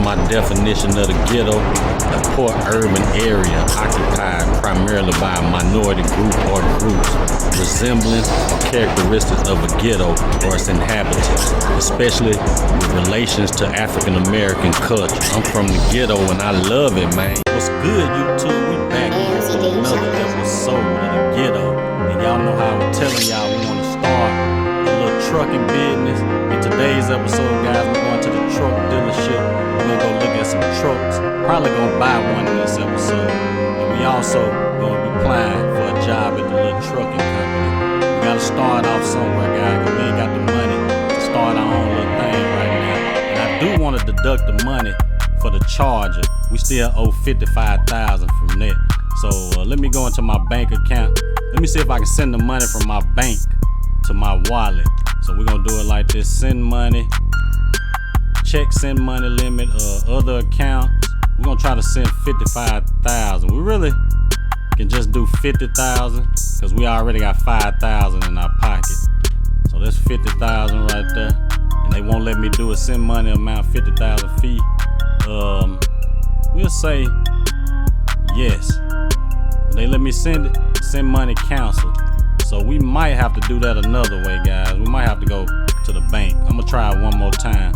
My definition of the ghetto, a poor urban area occupied primarily by a minority group or groups resembling or characteristics of a ghetto or its inhabitants, especially with relations to African American culture. I'm from the ghetto and I love it, man. What's good, YouTube? We back with another episode of the ghetto. And y'all know how I'm telling y'all we want to start a little trucking business. In today's episode, guys, we're going to the truck dealership. We're gonna go look at some trucks. Probably gonna buy one in this episode. And we also gonna be applying for a job at the little trucking company. We gotta start off somewhere, guys, because we ain't got the money to start our own little thing right now. And I do want to deduct the money for the charger. We still owe $55,000 from that. So let me go into my bank account. Let me see if I can send the money from my bank to my wallet. So we're gonna do it like this: send money. Check send money limit, other accounts. We're gonna try to send 55,000. We really can just do 50,000 because we already got 5,000 in our pocket. So that's 50,000 right there. And they won't let me do a send money amount 50,000 fee. We'll say yes. They let me send it, send money cancel. So we might have to do that another way, guys. We might have to go to the bank. I'm gonna try it one more time.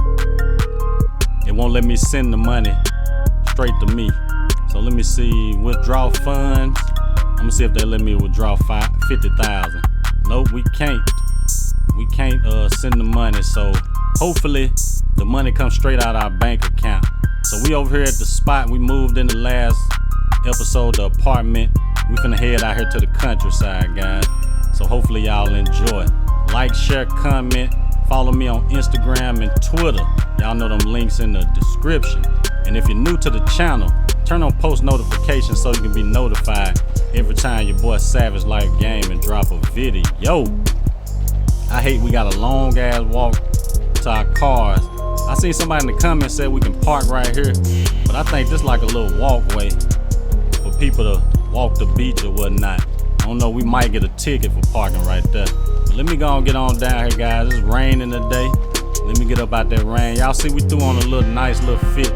It won't let me send the money straight to me. So let me see, withdraw funds. I'm gonna see if they let me withdraw 50,000. Nope, we can't. We can't send the money. So hopefully the money comes straight out our bank account. So we over here at the spot we moved in the last episode, the apartment. We finna head out here to the countryside, guys. So hopefully y'all enjoy. Like, share, comment. Follow me on Instagram and Twitter. Y'all know them links in the description. And if you're new to the channel, turn on post notifications so you can be notified every time your boy Savage Life Game and drop a video. I hate we got a long ass walk to our cars. I seen somebody in the comments said we can park right here, but I think this like a little walkway for people to walk the beach or whatnot. I don't know, we might get a ticket for parking right there. But let me go and get on down here, guys. It's raining today. Let me get up out that rain. Y'all see we threw on a little nice little fit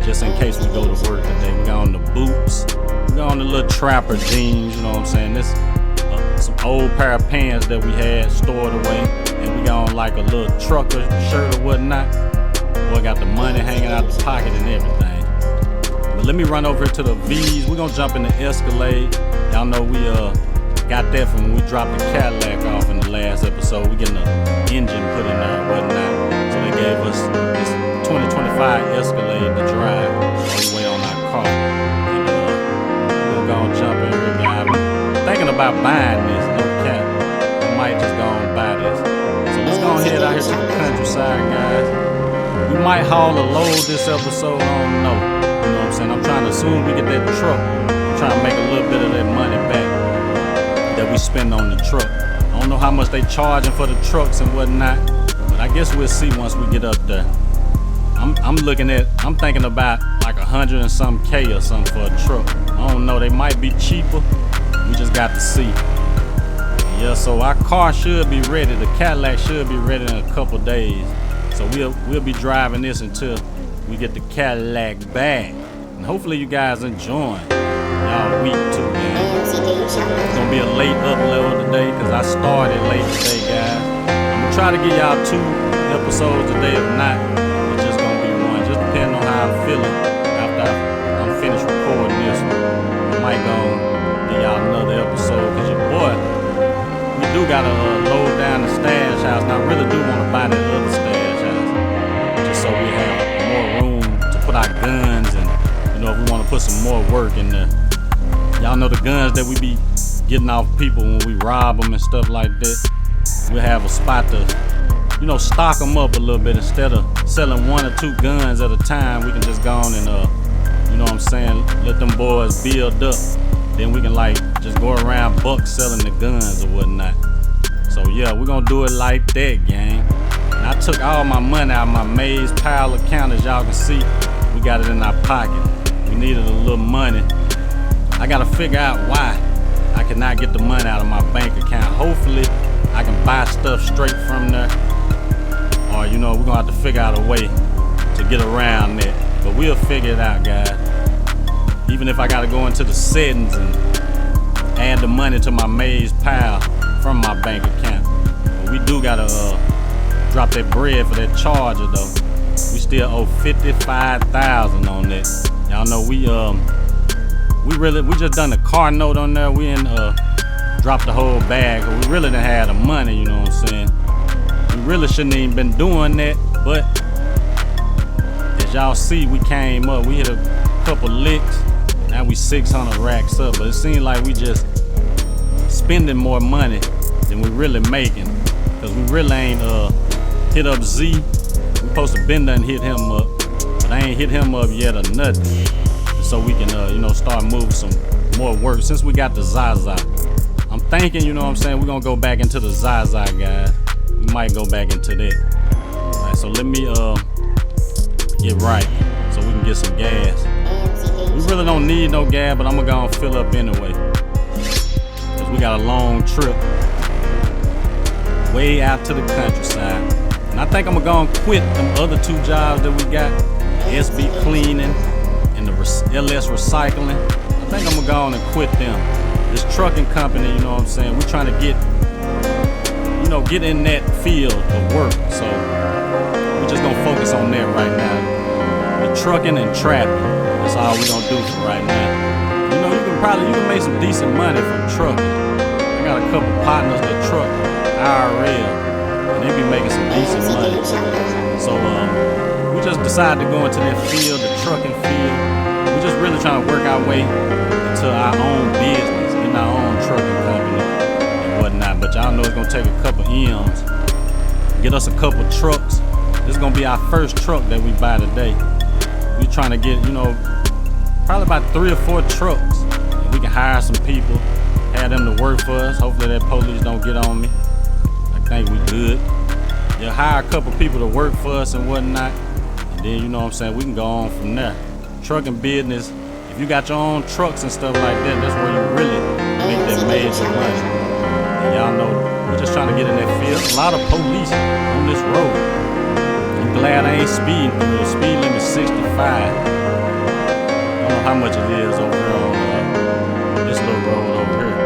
just in case we go to work today. We got on the boots. We got on the little trapper jeans, you know what I'm saying? This some old pair of pants that we had stored away. And we got on like a little trucker shirt or whatnot. Boy, got the money hanging out the pocket and everything. But let me run over to the V's. We're gonna jump in the Escalade. Y'all know we got that from when we dropped the Cadillac off in the last episode. We getting the engine put in there and whatnot. So they gave us this 2025 Escalade to drive all the way on our car. And we're gonna jump in here, guys. I'm thinking about buying this, no cap. I might just go and buy this. So let's go head out here to the countryside, guys. We might haul a load this episode, I don't know. You know what I'm saying? I'm trying to, as soon as we get that truck, I'm trying to make a little bit of that money back that we spend on the truck. I don't know how much they charging for the trucks and whatnot, but I guess we'll see once we get up there. I'm thinking about like 100 and some K or something for a truck. I don't know, they might be cheaper. We just got to see. Yeah, so our car should be ready. The Cadillac should be ready in a couple days. So we'll be driving this until we get the Cadillac back. And hopefully you guys enjoying y'all week too, man. It's gonna be a late upload today because I started late today, guys. I'm gonna try to get y'all 2 episodes today. If not, it's just gonna be 1. Just depending on how I'm feeling after I'm finished recording this one. I might go get y'all another episode because your boy, we do gotta load down the stash house. And I really do want to buy that other stash house just so we have more room to put our guns and, you know, if we want to put some more work in there. Y'all know the guns that we be getting off people when we rob them and stuff like that. We'll have a spot to, you know, stock them up a little bit. Instead of selling 1 or 2 guns at a time, we can just go on and, you know what I'm saying, let them boys build up. Then we can like just go around buck selling the guns or whatnot. So yeah, we're gonna do it like that, gang. And I took all my money out of my Maze Pal account. As y'all can see, we got it in our pocket. We needed a little money. I gotta figure out why I cannot get the money out of my bank account. Hopefully I can buy stuff straight from there. Or, you know, we're gonna have to figure out a way to get around that. But we'll figure it out, guys. Even if I gotta go into the settings and add the money to my Maze Pal from my bank account. But we do gotta drop that bread for that charger though. We still owe $55,000 on that. Y'all know we just done the car note on there. We ain't dropped the whole bag. We really done had the money, you know what I'm saying? We really shouldn't even been doing that, but as y'all see, we came up, we hit a couple licks. Now we 600 racks up, but it seems like we just spending more money than we really making. Cause we really ain't hit up Z. We supposed to been done hit him up, but I ain't hit him up yet or nothing. And so we can you know, start moving some more work. Since we got the Zaza, I'm thinking, you know what I'm saying, we're gonna go back into the Zaza, guys. We might go back into that. Alright, so let me get right so we can get some gas. We really don't need no gas, but I'm gonna go and fill up anyway. Cause we got a long trip way out to the countryside. And I think I'm gonna go and quit them other 2 jobs that we got, SB Cleaning and the LS Recycling. I think I'm gonna go on and quit them. This trucking company, you know what I'm saying, we're trying to get, you know, get in that field of work. So we're just gonna focus on that right now. The trucking and trapping. That's all we're gonna do for right now. You know, you can make some decent money from trucking. I got a couple partners that truck IRL, and they be making some decent money. So we just decided to go into that field, the trucking field. We're just really trying to work our way into our own business, in our own trucking company and whatnot. But y'all know it's gonna take a couple M's, get us a couple trucks. This is gonna be our first truck that we buy today. We trying to get, you know, probably about 3 or 4 trucks. And we can hire some people, have them to work for us. Hopefully that police don't get on me. I think we good. Yeah, hire a couple people to work for us and whatnot. And then, you know what I'm saying, we can go on from there. Trucking business, if you got your own trucks and stuff like that, that's where you really make that major money. And y'all know, we're just trying to get in that field. A lot of police on this road. I'm glad I ain't speeding through. The speed limit 65. I don't know how much it is over here on this little road over here.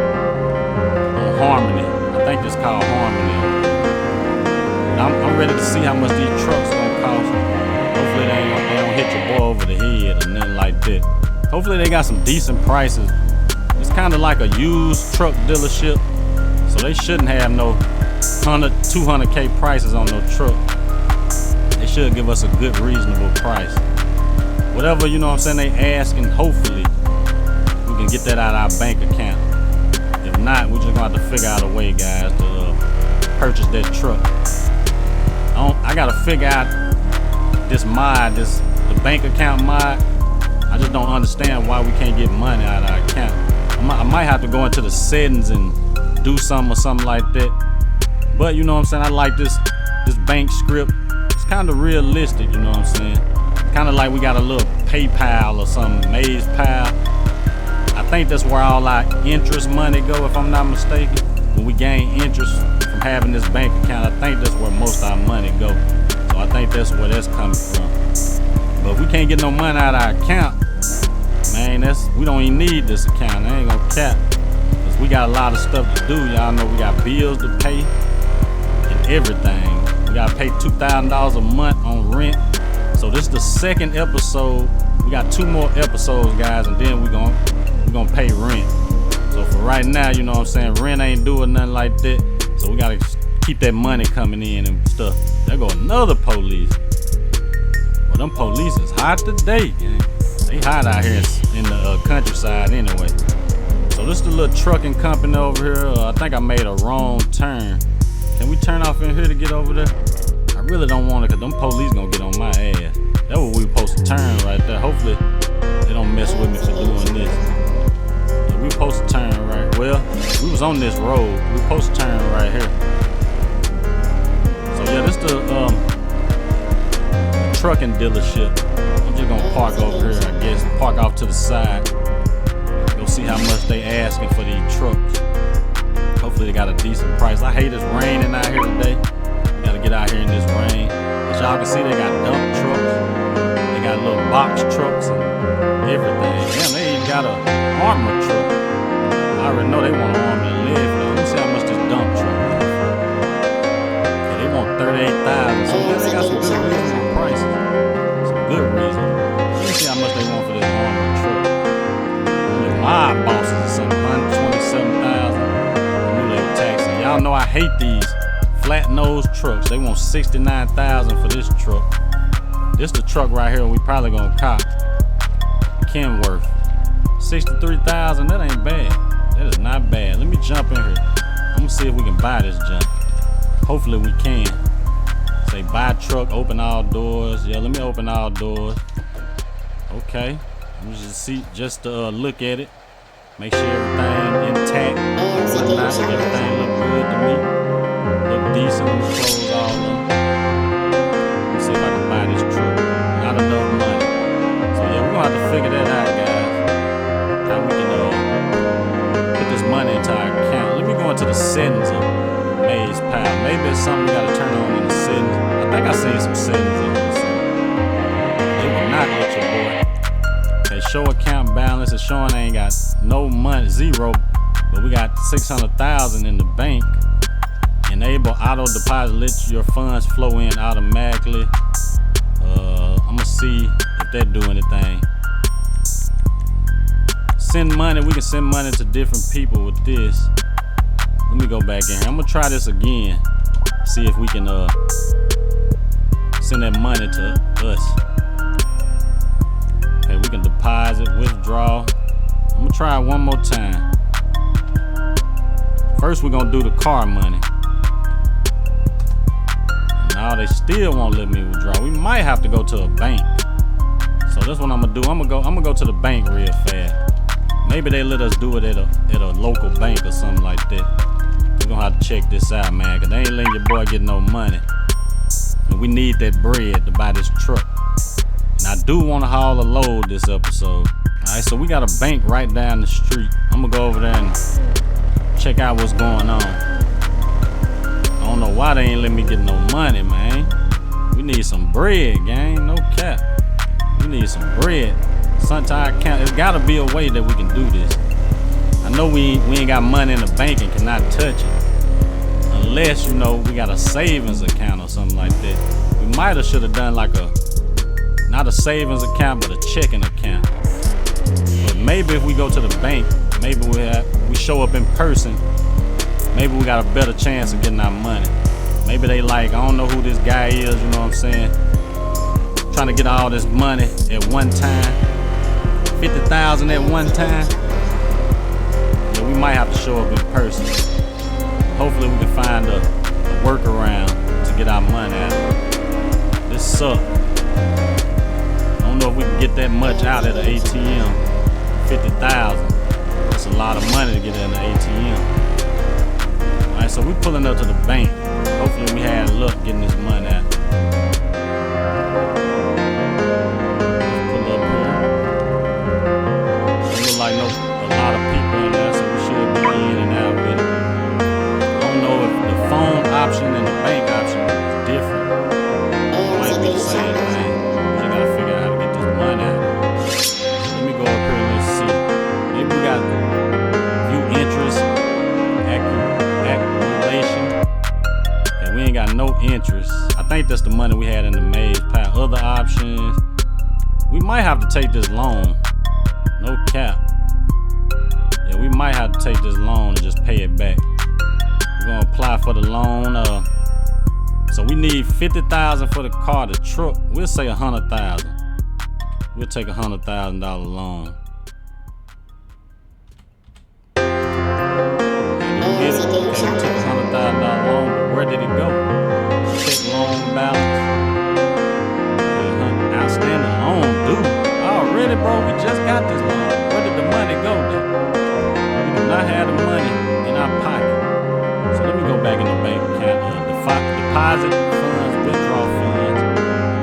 On Harmony. I think it's called Harmony. I'm ready to see how much these trucks gonna cost. Hopefully they don't hit your boy over the head or nothing like that. Hopefully they got some decent prices. It's kind of like a used truck dealership. So they shouldn't have no 100, 200K prices on no truck. They should give us a good, reasonable price. Whatever, you know what I'm saying, they asking, hopefully we can get that out of our bank account. If not, we're just gonna have to figure out a way, guys, to purchase that truck. I gotta figure out this mod, the bank account mod. I just don't understand why we can't get money out of our account. I might have to go into the settings and do something or something like that. But you know what I'm saying, I like this bank script. It's kind of realistic, you know what I'm saying. Kind of like we got a little PayPal or something, Maze Pal. I think that's where all our interest money go, if I'm not mistaken. when we gain interest from having this bank account, I think that's where most of our money go. So I think that's where that's coming from. But if we can't get no money out of our account, man, we don't even need this account. I ain't gonna cap. Cause we got a lot of stuff to do. Y'all know we got bills to pay and everything. We gotta pay $2,000 a month on rent. So this is the second episode. We got 2 more episodes, guys, and then we gonna pay rent. So for right now, you know what I'm saying, rent ain't doing nothing like that. So we gotta keep that money coming in and stuff. There go another police. Well, them police is hot today, gang. They hot out here in the countryside anyway. So this is the little trucking company over here. I think I made a wrong turn. Can we turn off in here to get over there? I really don't want it because them police gonna get on my ass. That's what we supposed to turn right there. Hopefully they don't mess with me for doing this. Yeah, we supposed to turn right. Well, we was on this road. We supposed to turn right here. So yeah, this the trucking dealership. I'm just gonna park over here, I guess. Park off to the side. Go see how much they asking for these trucks. Hopefully they got a decent price. I hate it's raining out here today. We gotta get out here in this rain. As y'all can see, they got dump trucks. They got little box trucks and everything. Damn, they even got a armor truck. I already know they want an arm and leg for that. Let me see how much this dump truck is. Okay, they want $38,000. So yeah, they got some good reasonable prices. Some good reason. Let me see how much they want for this armor truck. Only my bosses or something, $127,000. I knew they were taxing. Y'all know I hate these flat nose trucks. They want $69,000 for this truck. This the truck right here we probably gonna cop. Kenworth. $63,000, that ain't bad. That is not bad. Let me jump in here. I'm gonna see if we can buy this junk. Hopefully we can. Say buy truck, open all doors. Yeah, let me open all doors. Okay. Let me just see, just to look at it. Make sure everything intact. Whatnot. Everything look good to me. Look decent. Let me close all of them. Let me see if I can buy this truck. Not enough money. So yeah, we're gonna have to figure that out, guys. How we can put this money into our account. Let me go into the settings of Maze Pal. Maybe it's something we gotta turn on in the settings. I think I seen some settings in here. So they will not let your boy. Okay, show account balance. It's showing I ain't got no money, zero, but we got $600,000 in the bank. Enable auto deposit, let your funds flow in automatically. I'm gonna see if that do anything. Send money, we can send money to different people with this. Let me go back in here. I'm gonna try this again. See if we can send that money to us. Okay, we can deposit, withdraw. I'm gonna try it one more time. First we're gonna do the car money. No, they still won't let me withdraw. We might have to go to a bank. So that's what I'm gonna do. I'm gonna go to the bank real fast. Maybe they let us do it at a local bank or something like that. We're gonna have to check this out, man, cause they ain't letting your boy get no money. And we need that bread to buy this truck. And I do want to haul a load this episode. Alright, so we got a bank right down the street. I'm gonna go over there and check out what's going on. I don't know why they ain't let me get no money, man. We need some bread, gang. No cap. We need some bread. Sometime account. There's gotta be a way that we can do this. I know we ain't got money in the bank and cannot touch it. Unless, you know, we got a savings account or something like that. We might have should have done like not a savings account, but a checking account. But maybe if we go to the bank, maybe we show up in person, maybe we got a better chance of getting our money. Maybe they like, I don't know who this guy is, you know what I'm saying? Trying to get all this money at one time. 50,000 at one time. Yeah, we might have to show up in person. Hopefully we can find a workaround to get our money out. This sucks. I don't know if we can get that much out at an ATM. 50,000. That's a lot of money to get at an ATM. Alright, so we pulling up to the bank. Hopefully we had luck getting this money out. Like a lot of people in there, so we should be in and out with it. interest. I think that's the money we had in the maze pile. Other options. We might have to take this loan. No cap. Yeah, we might have to take this loan and just pay it back. We're gonna apply for the loan. So we need $50,000 for the car. The truck, we'll say $100,000. We'll take $100,000 loan. Okay, we took $100,000 loan, but where did it go? Check loan balance. Okay, outstanding loan due. Already, bro, we just got this loan. Where did the money go though? We do not have the money in our pocket. So let me go back in the bank account. Deposit funds, withdraw funds.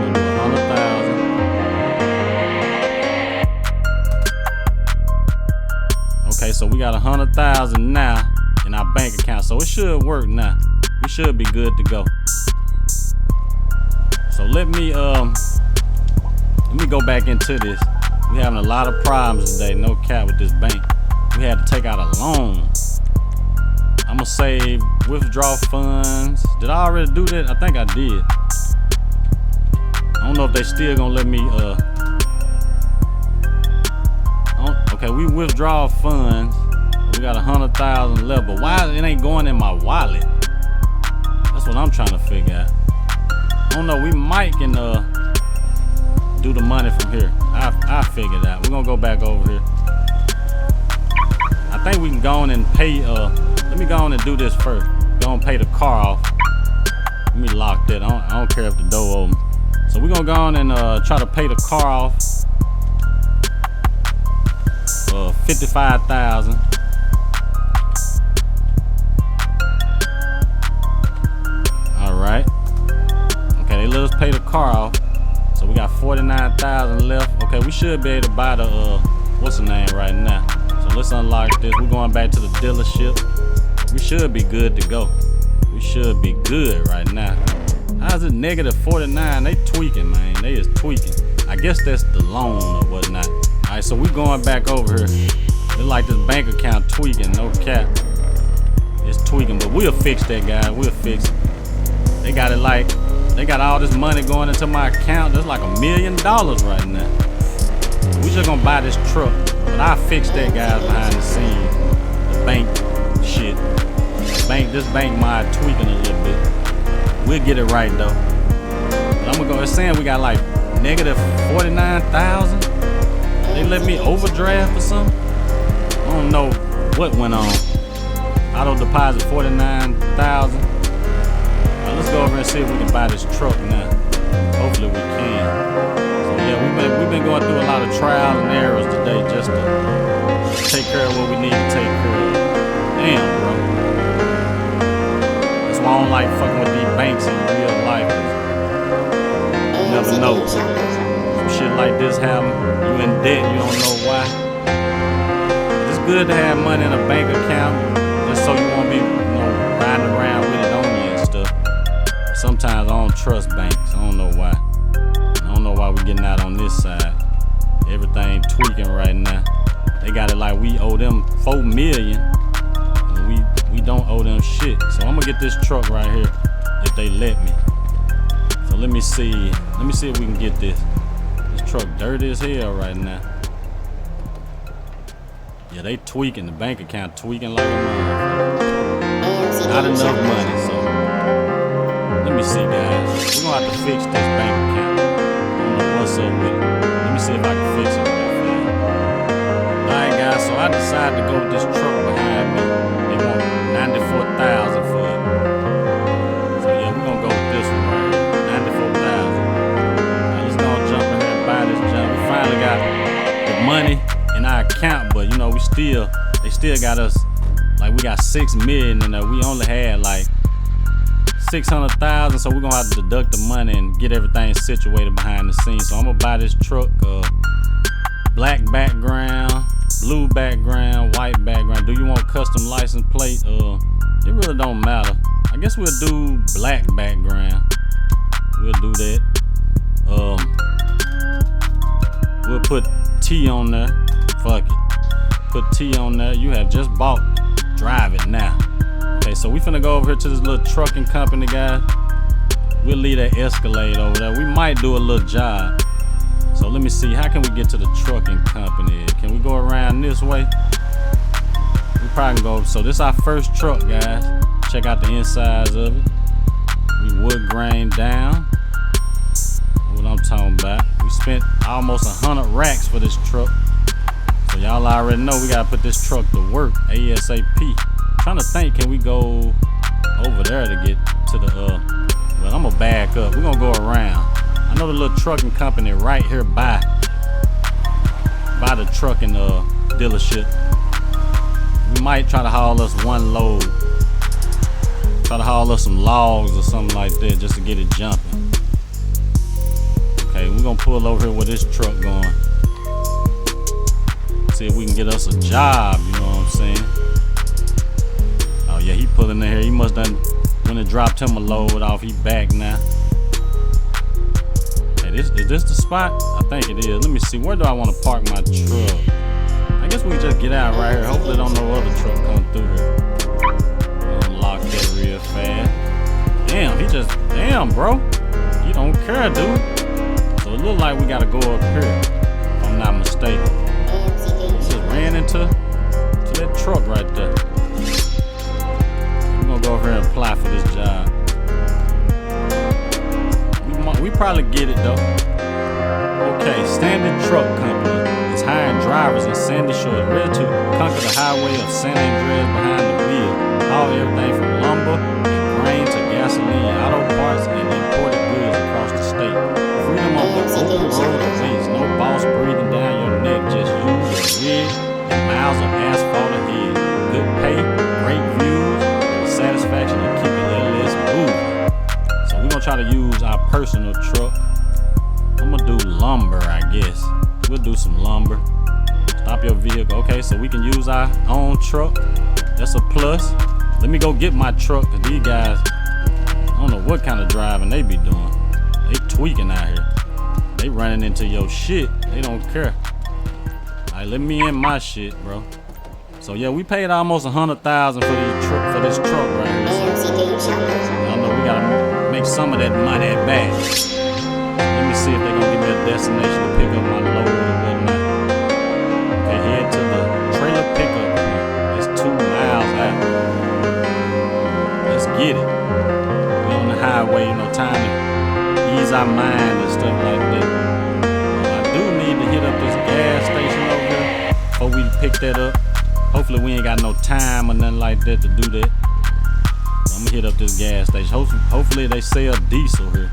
We'll do $100,000. Okay, so we got $100,000 now in our bank account, so it should work now. We should be good to go. So let me go back into this. We having a lot of problems today, no cap, with this bank. We had to take out a loan. I'm gonna save withdraw funds. Did I already do that? I think I did. I don't know if they still gonna let me okay, we withdraw funds. We got 100,000 left, but why it ain't going in my wallet? That's what I'm trying to figure out. I don't know, we might can do the money from here. I figured out. We're gonna go back over here. I think we can go on and pay let me go on and do this first. Go on and pay the car off. Let me lock that. I don't care if the door open. So we're gonna go on and try to pay the car off. $55,000. All right. Okay, they let us pay the car off. So we got $49,000 left. Okay, we should be able to buy the what's the name right now. So let's unlock this. We're going back to the dealership. We should be good to go. We should be good right now. How's it negative 49? They tweaking, man. They is tweaking. I guess that's the loan or whatnot. All right, so we going back over here. It's like this bank account tweaking, no cap. It's tweaking, but we'll fix that, guys. We'll fix it. They got it like, they got all this money going into my account. There's like $1 million right now. We just gonna buy this truck, but I'll fix that, guys, behind the scenes. The bank shit. This bank might tweaking a little bit. We'll get it right though. But I'm gonna go. It's saying we got like negative 49,000. They let me overdraft or something. I don't know what went on. Auto deposit 49,000. Let's go over and see if we can buy this truck now. Hopefully we can. So yeah, we've been going through a lot of trials and errors today just to take care of what we need to take care of. Damn, bro. That's why I don't like fucking with these banks in real life. You never know. Some shit like this happen. You in debt, you don't know why. It's good to have money in a bank account just so you won't be, riding around with it on you and stuff. Sometimes I don't trust banks. I don't know why. I don't know why we getting out on this side. Everything tweaking right now. They got it like we owe them $4 million. And we don't owe them shit. So I'm gonna get this truck right here if they let me. So let me see. Let me see if we can get this. This truck dirty as hell right now. Yeah, they tweaking. The bank account tweaking like a motherfucker. Not enough money, so let me see, guys. We're gonna have to fix this bank account. I don't know what's up with it. Let me see if I can fix it real fast. Alright, guys, so I decided to go with this truck behind me. They want $94,000 for it. So yeah, we're gonna go with this one right here. $94,000. Now let's go and jump in here and buy this junk. We finally got the money in our account, but they still got us, like we got $6 million in there. We only had like 600,000, so we're gonna have to deduct the money and get everything situated behind the scenes. So I'm gonna buy this truck, black background, blue background, white background. Do you want custom license plate? It really don't matter. I guess we'll do black background. We'll do that. We'll put T on there. Fuck it. Put T on there. You have just bought. Drive it now. Okay, so we finna go over here to this little trucking company, guys. We'll leave that Escalade over there. We might do a little job. So let me see, how can we get to the trucking company? Can we go around this way? We probably can go. So this is our first truck, guys. Check out the insides of it. We wood grain down. What I'm talking about. We spent almost 100 racks for this truck. So y'all already know we gotta put this truck to work ASAP. Trying to think, can we go over there to get to the well, I'm gonna back up. We're gonna go around. I know the little trucking company right here by the trucking dealership. We might try to haul us one load. Try to haul us some logs or something like that just to get it jumping. Okay, we're gonna pull over here with this truck going. See if we can get us a job, you know what I'm saying? Oh yeah, he pulling in here. He must done when it dropped him a load off. He back now. Hey, is this the spot? I think it is. Let me see. Where do I want to park my truck? I guess we can just get out right here. Hopefully don't no other truck come through here. Unlock that real fast. Damn, damn, bro. You don't care, dude. So it look like we gotta go up here, if I'm not mistaken. Just ran into that truck right there. We're gonna go over here and apply for this job. We probably get it though. Okay, Standard Truck Company is hiring drivers in Sandy Shores, ready to conquer the highway of San Andreas behind the wheel. Haul everything from lumber and grain to gasoline, auto parts, and imported goods across the state. Freedom on the open road awaits. No boss breathing down your neck, just you, your rig, and miles of asphalt ahead. Good pay, great views, and the satisfaction of keeping LS moving. So we're gonna try to use our personal truck. I'm gonna do lumber, I guess. We'll do some lumber. Stop your vehicle. Okay, so we can use our own truck. That's a plus. Let me go get my truck, cause these guys, I don't know what kind of driving they be doing. They tweaking out here. They running into your shit. They don't care. Alright, let me in my shit, bro. So yeah, we paid almost 100,000 for this truck right here. So, y'all know we gotta make some of that money back. Let me see if they're gonna give me a destination to pick up my load or whatnot. Okay, head to the trailer pickup point. It's 2 miles out. Let's get it. We on the highway, you know, time to ease our mind and stuff like that. I do need to hit up this gas station over here before we pick that up. Hopefully we ain't got no time or nothing like that to do that. So I'm gonna hit up this gas station. Hopefully they sell diesel here.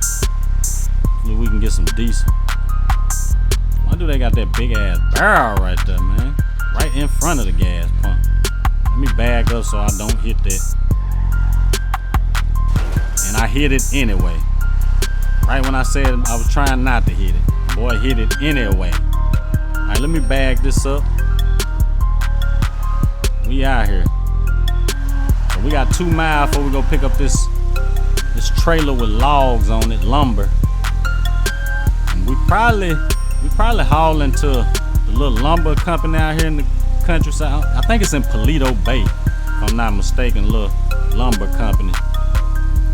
Hopefully we can get some diesel. Why do they got that big ass barrel right there, man? Right in front of the gas pump. Let me back up so I don't hit that. And I hit it anyway. Right when I said I was trying not to hit it. Boy, hit it anyway. Alright, let me bag this up. We out here. So we got 2 miles before we go pick up this trailer with logs on it, lumber. And we probably hauling to the little lumber company out here in the countryside. I think it's in Paleto Bay, if I'm not mistaken, little lumber company.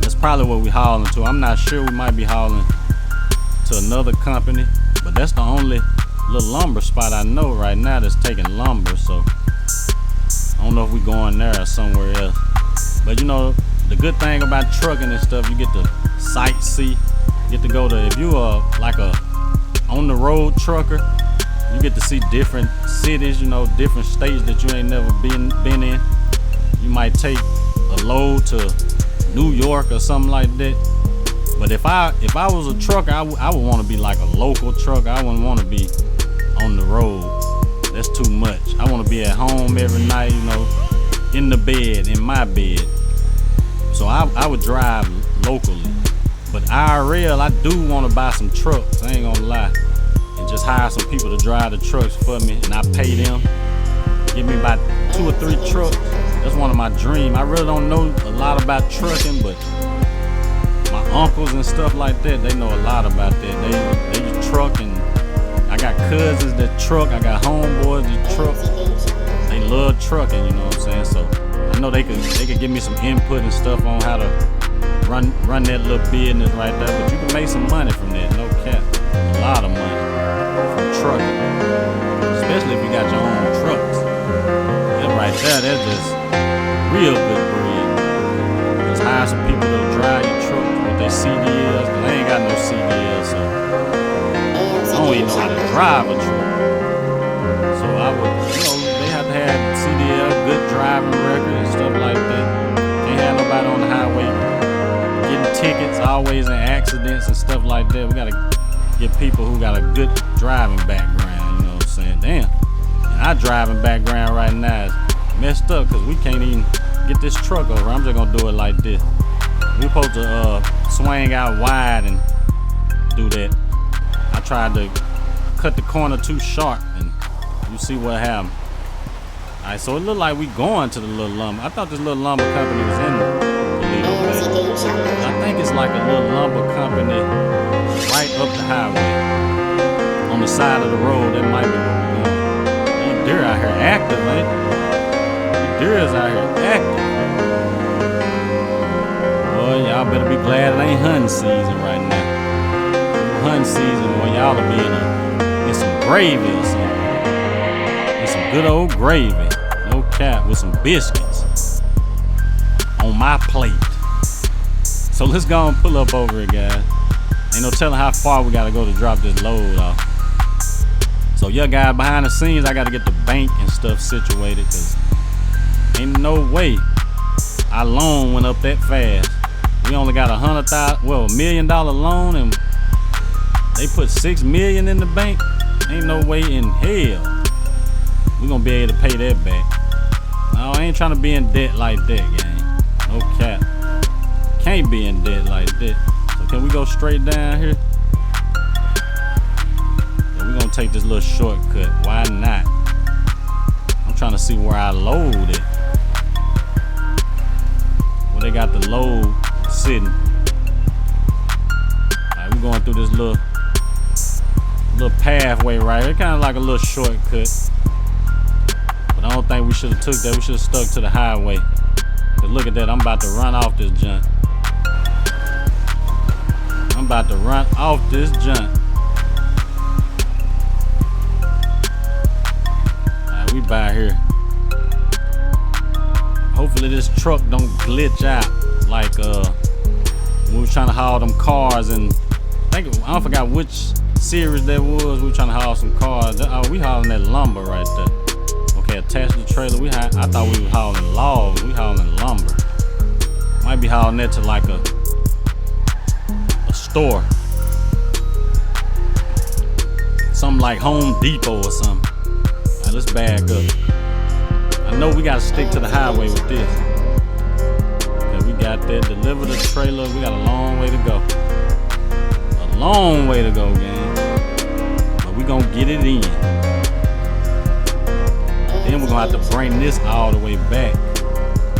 That's probably what we hauling to. I'm not sure. We might be hauling to another company, but that's the only little lumber spot I know right now that's taking lumber. So I don't know if we going there or somewhere else. But you know, the good thing about trucking and stuff, you get to sightsee. You get to go to, if you are like a on the road trucker, you get to see different cities, you know, different states that you ain't never been in. You might take a load to New York or something like that. But if I was a trucker, I would want to be like a local trucker. I wouldn't want to be on the road. That's too much. I want to be at home every night, you know, in the bed, in my bed. So I would drive locally. But IRL, I do want to buy some trucks, I ain't gonna lie. And just hire some people to drive the trucks for me, and I pay them. Give me about 2 or 3 trucks. That's one of my dreams. I really don't know a lot about trucking, but my uncles and stuff like that, they know a lot about that. They truck, and I got cousins that truck. I got homeboys that truck. They love trucking, you know what I'm saying? So I know they could give me some input and stuff on how to run that little business right there. But you can make some money from that, no cap. A lot of money from trucking, especially if you got your own trucks. That right there, that's just real good bread. Just hire some people to drive your truck with their CDLs, cause they ain't got no CDLs, so I don't even know how to drive a truck. So I would, they have to have CDL, good driving record and stuff like that. Can't have nobody on the highway getting tickets, always in accidents and stuff like that. We gotta get people who got a good driving background, you know what I'm saying? Damn. And our driving background right now is messed up because we can't even get this truck over. I'm just gonna do it like this. We're supposed to swing out wide and do that. I tried to cut the corner too sharp and you see what happened. Alright, so it looked like we going to the little lumber. I thought this little lumber company was in Toledo, but I think it's like a little lumber company right up the highway on the side of the road. That might be where we're going. These deer out here active, man. These deer is out here active. Boy, y'all better be glad it ain't hunting season right now. Hunting season, boy, y'all will be in some gravy or something. In some good old gravy. No cap, with some biscuits on my plate. So let's go and pull up over it, guys. Ain't no telling how far we gotta go to drop this load off. So yeah, guys, behind the scenes, I gotta get the bank and stuff situated, cause ain't no way our loan went up that fast. We only got $1 million loan, and they put $6 million in the bank. Ain't no way in hell we gonna be able to pay that back. No, I ain't trying to be in debt like that, gang. No cap. Can't be in debt like that. So can we go straight down here? Yeah, we gonna take this little shortcut. Why not? I'm trying to see where I load it. Where they got the load sitting. Alright, we going through this little pathway right here. Kind of like a little shortcut. But I don't think we should have took that. We should have stuck to the highway. Cause look at that, I'm about to run off this junk. I'm about to run off this junk. Alright, we by here. Hopefully this truck don't glitch out like when we was trying to haul them cars, and I don't forgot which series that was. We were trying to haul some cars. We hauling that lumber right there. Okay, attached to the trailer. I thought we was hauling logs. We hauling lumber. Might be hauling that to like a store. Something like Home Depot or something. Alright, let's bag up. I know we gotta stick to the highway with this. Okay, we got that. Deliver the trailer. We got a long way to go. A long way to go, gang. But we gonna get it in. Then we're gonna have to bring this all the way back.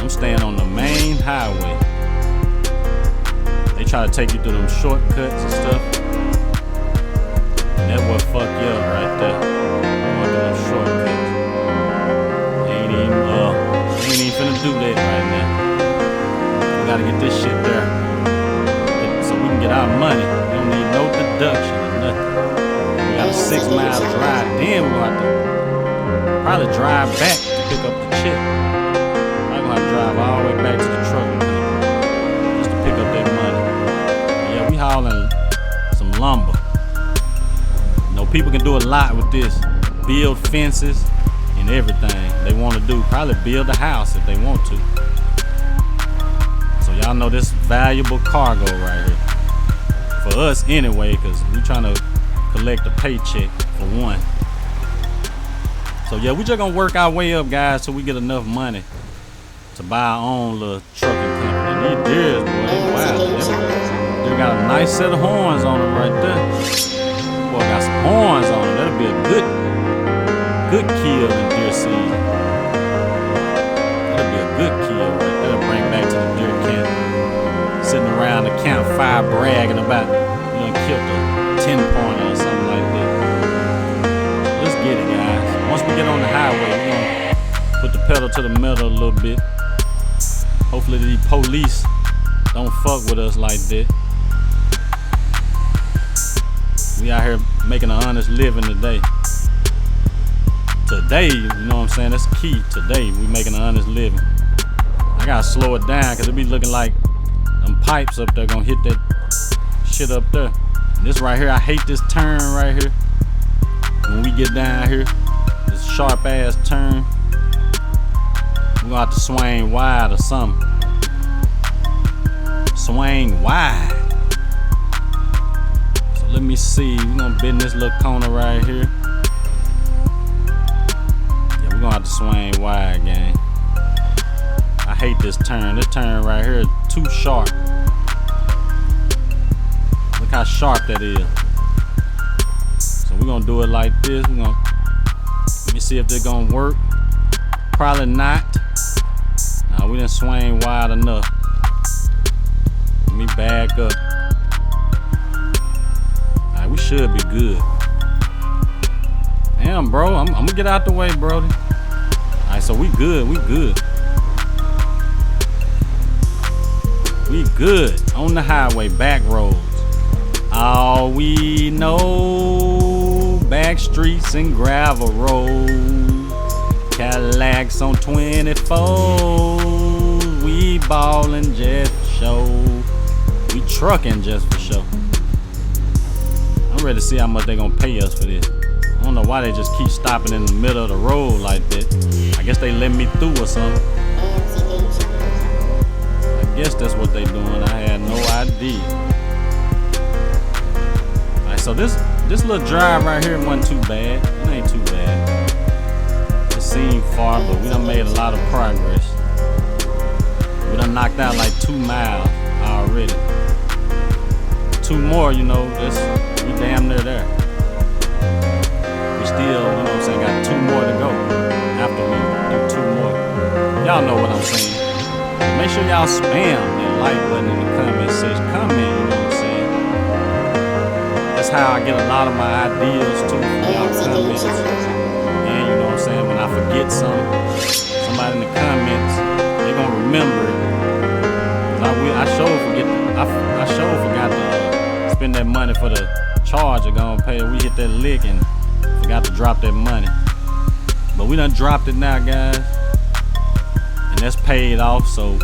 I'm staying on the main highway. They try to take you through them shortcuts and stuff. And that's what fuck you up right there. Going through them shortcuts. Ain't even finna do that right now. We gotta get this shit there. So we can get our money. We don't need no deduction or nothing. We got a 6-mile drive. Then we're gonna have to probably drive back to pick up the check. I'm gonna have to drive all the way back to the truck just to pick up that money. Yeah, we hauling some lumber. You know, people can do a lot with this. Build fences and everything they want to do. Probably build a house if they want to. So y'all know this valuable cargo right here. For us anyway, because we trying to collect a paycheck for one. So yeah, we just gonna work our way up, guys, till we get enough money to buy our own little trucking company. These deers, boy, they wild. They got a nice set of horns on them right there. Boy, got some horns on them. That'll be a good kill in deer season. That'll be a good kill right there. That'll bring back to the deer camp. Sitting around the campfire bragging about, you know, killed a 10-pointer or something like that. Let's get it, guys. Once we get on the highway, we're gonna put the pedal to the metal a little bit. Hopefully these police don't fuck with us like that. We out here making an honest living today. Today, you know what I'm saying? That's key. Today, we making an honest living. I gotta slow it down because it be looking like them pipes up there gonna hit that shit up there. And this right here, I hate this turn right here. When we get down here, this sharp ass turn, we're gonna have to swing wide or something. Swing wide. So let me see. We're gonna bend this little corner right here. Yeah, we're gonna have to swing wide, gang. I hate this turn. This turn right here is too sharp. Look how sharp that is. So we're gonna do it like this. Let me see if they're gonna work. Probably not. Nah, we didn't swing wide enough. Let me back up. Alright, we should be good. Damn, bro, I'm gonna get out the way, Brody. Alright, so we good. We good on the highway, back roads. All we know, back streets and gravel roads. Cadillacs on 24s. We ballin' just for show. We trucking just for show. I'm ready to see how much they gonna pay us for this. I don't know why they just keep stopping in the middle of the road like that. I guess they let me through or something. I guess that's what they doing. I had no idea. Alright, so this little drive right here wasn't too bad. It ain't too bad. It seemed far, but we done made a lot of progress. We done knocked out like 2 miles already. 2 more, you know, we damn near there. We still, you know what I'm saying, got 2 more to go after we do 2 more. Y'all know what I'm saying. Make sure y'all spam that like button in the comment section. Comment, you know what I'm saying. That's how I get a lot of my ideas too from y'all comments. And you know what I'm saying, when I forget something, somebody in the comments, they gonna remember it. I sure forgot to spend that money for the charger gonna pay. We hit that lick and forgot to drop that money. But we done dropped it now, guys. And that's paid off, so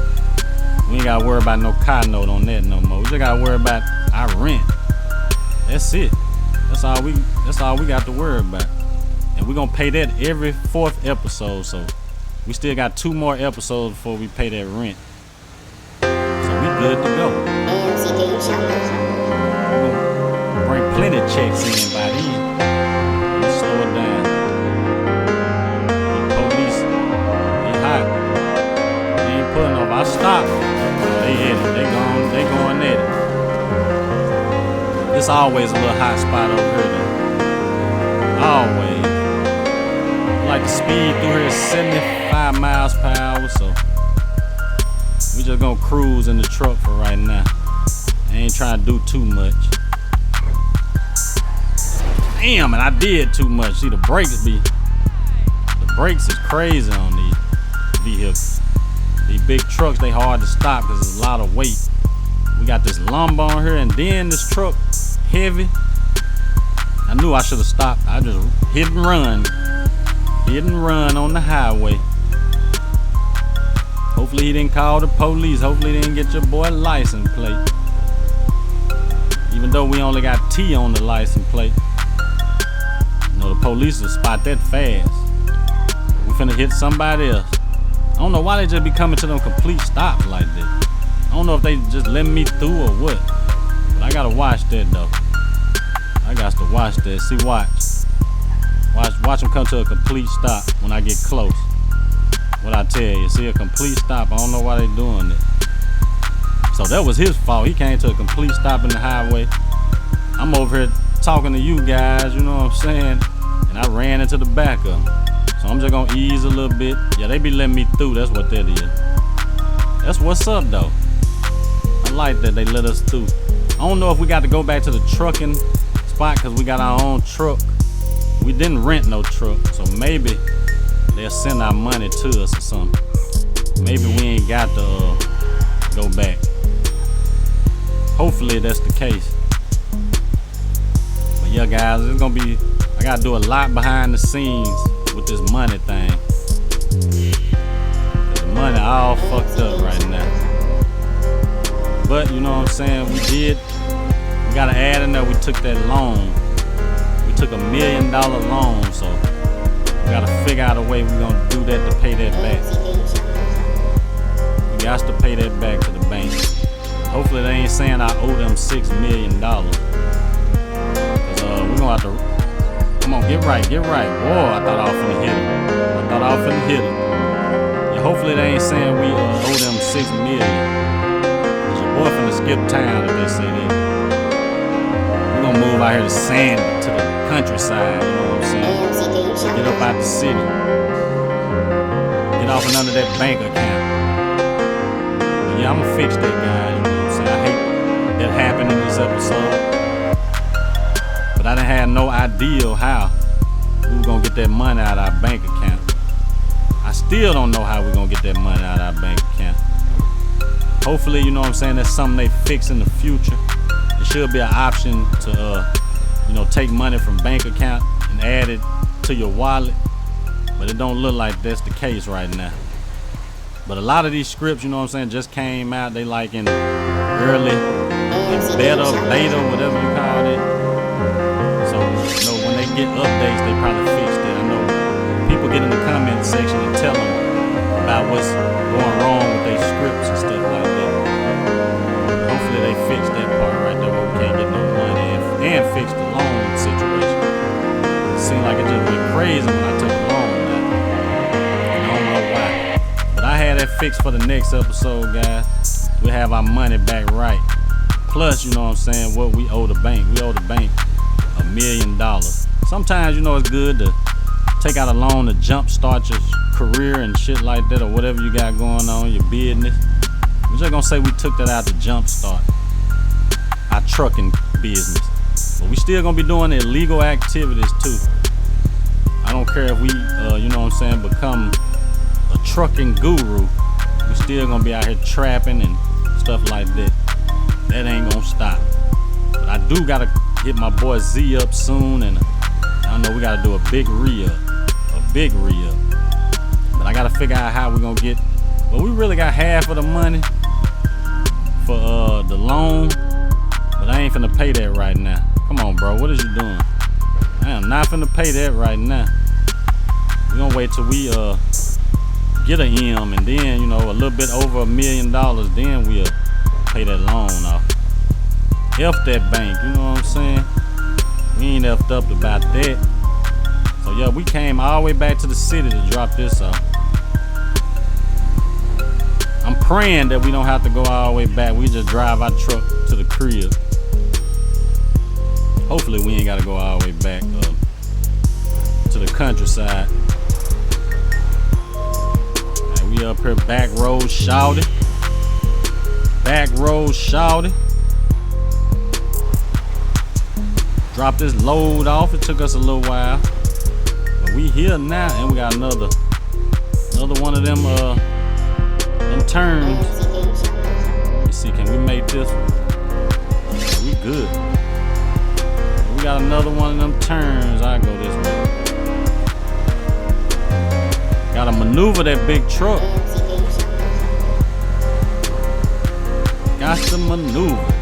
we ain't gotta worry about no car note on that no more. We just gotta worry about our rent. That's it. That's all we got to worry about. And we're gonna pay that every 4th episode, so we still got 2 more episodes before we pay that rent. So we good to go. We're gonna bring plenty of checks in by then. Let's slow it down. The police, they hot. They ain't pulling off. I stopped. They hit it. They going at it. It's always a little hot spot over here though. Always. Like the speed through here is 75 miles per hour, so we just gonna cruise in the truck for right now. I ain't trying to do too much. Damn, and I did too much. See, the brakes is crazy on these vehicles. These big trucks, they hard to stop because there's a lot of weight. We got this lumber on here, and then this truck heavy. I knew I should have stopped. I just hit and run on the highway. Hopefully he didn't call the police. Hopefully they didn't get your boy license plate. Even though we only got T on the license plate. You know, the police will spot that fast. We finna hit somebody else. I don't know why they just be coming to them complete stops like that. I don't know if they just letting me through or what. But I gotta watch that though. I got to watch that. See, watch them come to a complete stop when I get close. What I tell you, see a complete stop. I don't know why they doing it. So that was his fault. He came to a complete stop in the highway. I'm over here talking to you guys, you know what I'm saying? And I ran into the back of him. So I'm just gonna ease a little bit. Yeah, they be letting me through. That's what that is. That's what's up though. I like that they let us through. I don't know if we got to go back to the trucking spot because we got our own truck. We didn't rent no truck, so maybe they'll send our money to us or something. Maybe we ain't got to go back. Hopefully that's the case. But yeah, guys, it's gonna be, I gotta do a lot behind the scenes with this money thing. The money all fucked up right now. But you know what I'm saying, we gotta add in there, we took that loan. We took $1 million loan, so we gotta figure out a way we're gonna do that to pay that back. We got to pay that back to the bank. Hopefully they ain't saying I owe them $6 million. Cause we're gonna have to, come on, get right. Whoa, I thought I was finna hit him. Yeah, hopefully they ain't saying we owe them $6 million. Cause your boy finna skip town if they say that. We're gonna move out here to Sandy, to the countryside, you know what I'm saying? Get up out the city. Get off and under that bank account. But yeah, I'ma fix that, guys, you know what I'm saying? I hate that happened in this episode. But I didn't have no idea how we were gonna get that money out of our bank account. I still don't know how we're gonna get that money out of our bank account. Hopefully, you know what I'm saying, that's something they fix in the future. There should be an option to, you know, take money from bank account and add it to your wallet. But it don't look like that's the case right now. But a lot of these scripts, you know what I'm saying, just came out. They like in early, in beta, whatever you call it. So, you know, when they get updates, they probably fixed it. I know people get in the comment section and tell them about what's going wrong with their scripts and stuff like that. Hopefully they fix that part right there where we can't get no money and fix the loan situation. It seemed like it just went crazy when I took a loan now. And I don't know why. But I had that fixed for the next episode, guys. We'll have our money back right. Plus, you know what I'm saying, what we owe the bank. We owe the bank $1 million. Sometimes, you know, it's good to take out a loan to jumpstart your career and shit like that, or whatever you got going on, your business. We're just gonna say we took that out to jumpstart our trucking business. But we still gonna be doing illegal activities too. I don't care if we, you know what I'm saying, become a trucking guru. We still gonna be out here trapping and stuff like that. That ain't gonna stop. But I do gotta hit my boy Z up soon, and I know we gotta do a big re-up. But I gotta figure out how we're gonna get, well, we really got half of the money for the loan, but I ain't finna pay that right now. Come on, bro, what is you doing? I am not finna pay that right now. We're gonna wait till we get a M, and then, you know, a little bit over $1 million, then we'll pay that loan off. F that bank, you know what I'm saying? We ain't effed up about that. So yeah, we came all the way back to the city to drop this off. I'm praying that we don't have to go all the way back. We just drive our truck to the crib. Hopefully we ain't gotta go all the way back to the countryside. And we up here back road shouting. Drop this load off. It took us a little while, but we here now, and we got another one of them turns. Let me see, can we make this one? Yeah, we good. We got another one of them turns. I go this way. Gotta maneuver that big truck. Got to maneuver.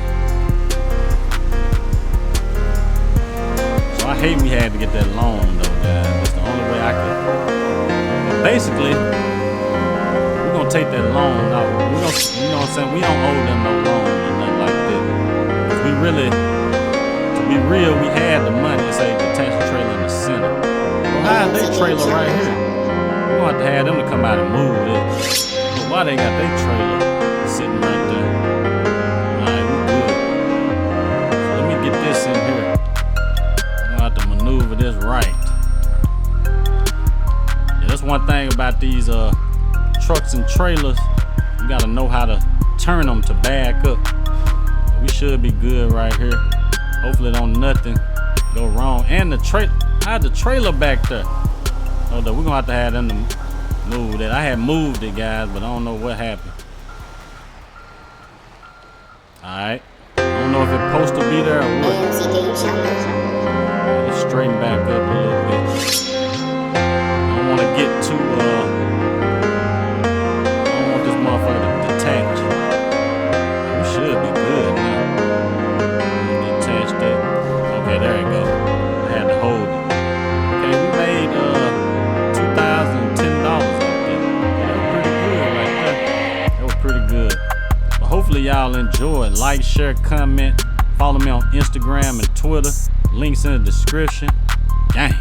So I hate we had to get that loan though, guys. That's the only way I could. But basically, we're gonna take that loan out. We're gonna, you know what I'm saying? We don't owe them no loan or nothing like that. 'Cause we really, to be real, we had the money. It's a detached trailer in the center. Well, how is they trailer right here? We're gonna have to have them to come out and move it. But why they got their trailer sitting right there? Alright, we good. So let me get this in here. I'm gonna have to maneuver this right. Yeah, that's one thing about these trucks and trailers. You gotta know how to turn them to back up. We should be good right here. Hopefully don't nothing go wrong. And the I had the trailer back there. Hold up, we're gonna have to have them to move that. I had moved it, guys, but I don't know what happened. Alright, if it's supposed to be there or what. Let's straighten back up a little bit. I don't want to get too, I don't want this motherfucker to detach. We should be good now. Detached it. Okay, there you go. I had to hold it. Okay, we made $2,010 off this. That was pretty good right there. That was pretty good. But hopefully y'all enjoyed. Like, share, comment. Follow me on Instagram and Twitter. Links in the description. Gang.